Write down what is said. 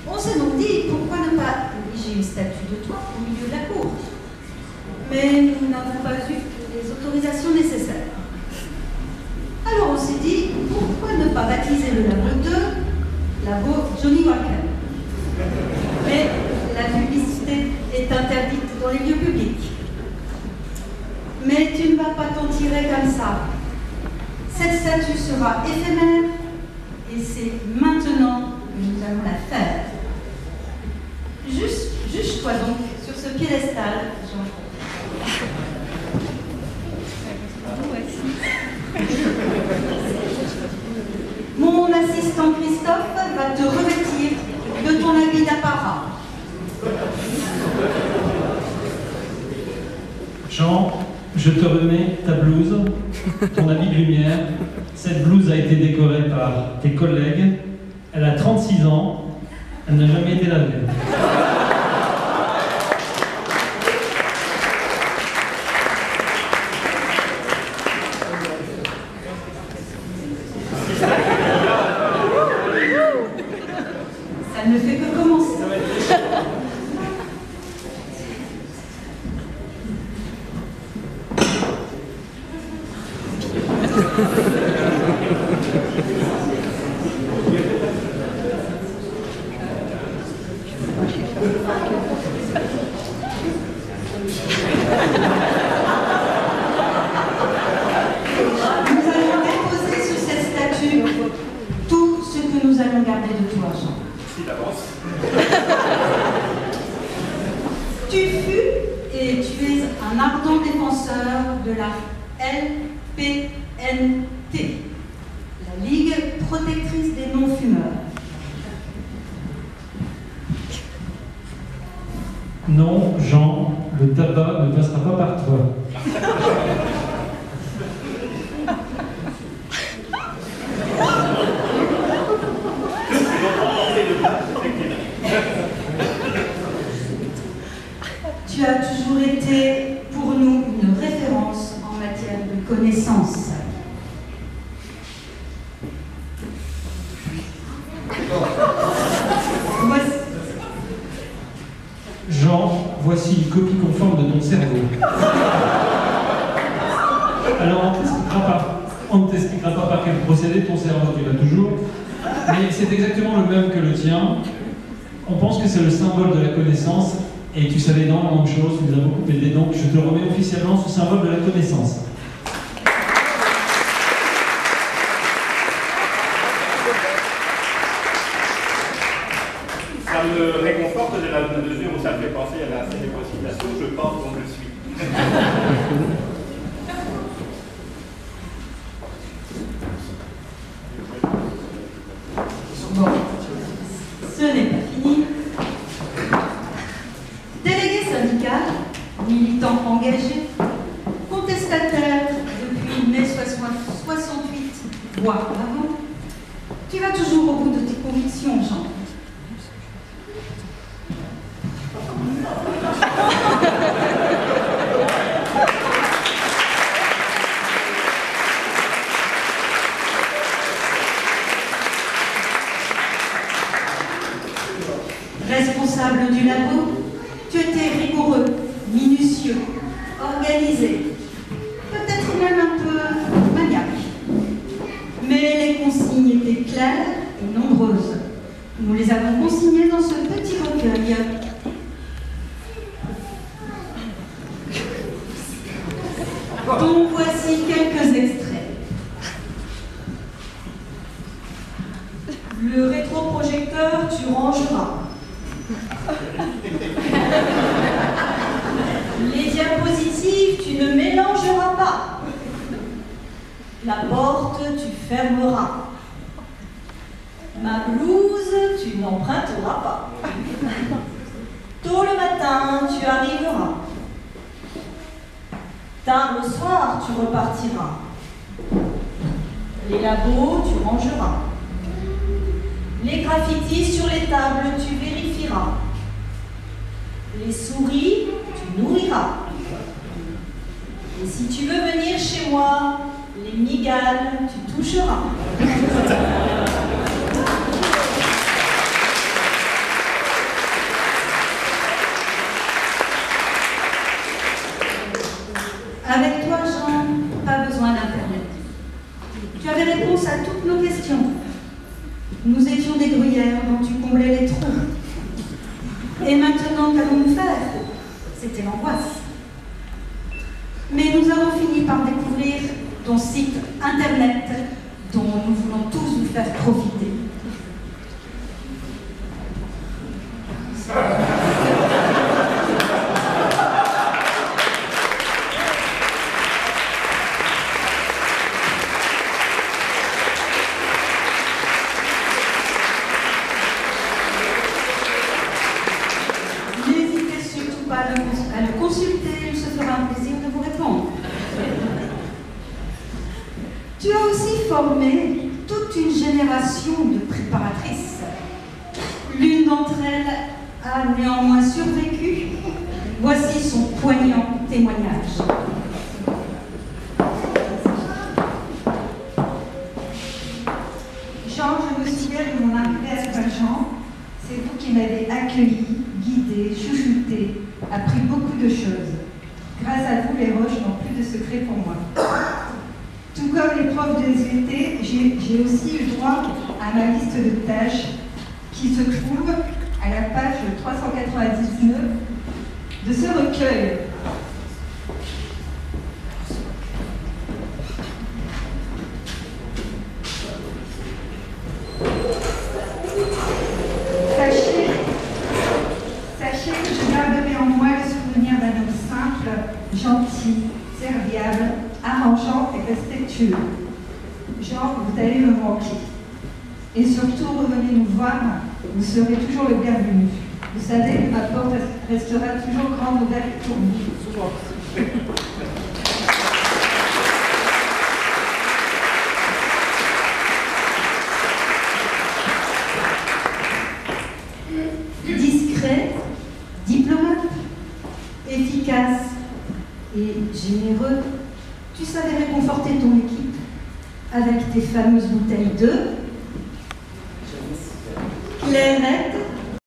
On s'est donc dit, pourquoi ne pas ériger une statue de toi au milieu de la cour? Mais nous n'avons pas eu les autorisations nécessaires. Alors on s'est dit, pourquoi ne pas baptiser le labo 2, labo Johnny Walker? Mais la publicité est interdite dans les lieux publics. Mais tu ne vas pas t'en tirer comme ça. Cette statue sera éphémère et c'est maintenant que nous allons la faire. Juge-toi donc sur ce piédestal, Jean. Mon assistant Christophe va te revêtir de ton habit d'apparat. Jean, je te remets ta blouse, ton habit de lumière. Cette blouse a été décorée par tes collègues. Elle a 36 ans. Elle n'a jamais été lavée. Ça ne fait que commencer. Nous allons déposer sur cette statue tout ce que nous allons garder de toi, Jean. Si d'avance. Tu fus et tu es un ardent défenseur de la LPNT, la Ligue protectrice des non-fumeurs. Non, Jean, le tabac ne passera pas par toi. Tu as toujours été pour nous une référence en matière de connaissances. Jean, voici une copie conforme de ton cerveau. Alors, on ne t'expliquera pas par quel procédé ton cerveau tu l'as toujours, mais c'est exactement le même que le tien. On pense que c'est le symbole de la connaissance, et tu savais énormément de choses, tu nous as beaucoup aidé, donc je te remets officiellement ce symbole de la connaissance. Ça me réconforte de la mesure où ça me fait penser à la scène des conciliations, je pense qu'on le suit. Bon, ce n'est pas fini. Délégué syndical, militant engagé, contestataire depuis mai 68, voire avant, tu vas toujours au bout de tes convictions, Jean. Responsable du labo, tu étais rigoureux, minutieux, organisé, peut-être même un peu maniaque. Mais les consignes étaient claires et nombreuses. Nous les avons consignées dans ce petit recueil. Donc voici quelques extraits. Le rétroprojecteur, tu rangeras. Les diapositives, tu ne mélangeras pas. La porte, tu fermeras. Ma blouse, tu n'emprunteras pas. Tôt le matin, tu arriveras. Tard le soir, tu repartiras. Les labos, tu rangeras. Les graffitis sur les tables, tu vérifieras. Les souris, tu nourriras. Et si tu veux venir chez moi, les migales, tu toucheras. étions des gruyères dont tu comblais les trous. Et maintenant, qu'allons-nous faire? C'était l'angoisse. Mais nous avons fini par découvrir ton site internet dont nous voulons tous vous faire profiter. N'hésitez surtout pas à le consulter, il se fera un plaisir de vous répondre. Tu as aussi formé toute une génération de préparatrices. L'une d'entre elles a néanmoins survécu. Voici son poignant témoignage. Jean, je me souviens de mon arrivée à Saint-Jean. C'est vous qui m'avez accueilli, guidé, chouchouté, appris beaucoup de choses. Grâce à vous, les roches n'ont plus de secrets pour moi. Tout comme les profs de SVT, j'ai aussi eu droit à ma liste de tâches qui se trouve à la page 399 de ce recueil. Sachez que je garderai en moi le souvenir d'un homme simple, gentil, serviable, arrangeant et respectueux. Jean, vous allez me manquer. Et surtout, revenez nous voir, vous serez toujours le bienvenu. Vous savez que ma porte restera toujours grande ouverte pour vous. Discret, diplomate, efficace et généreux, tu savais réconforter ton équipe avec tes fameuses bouteilles de clairette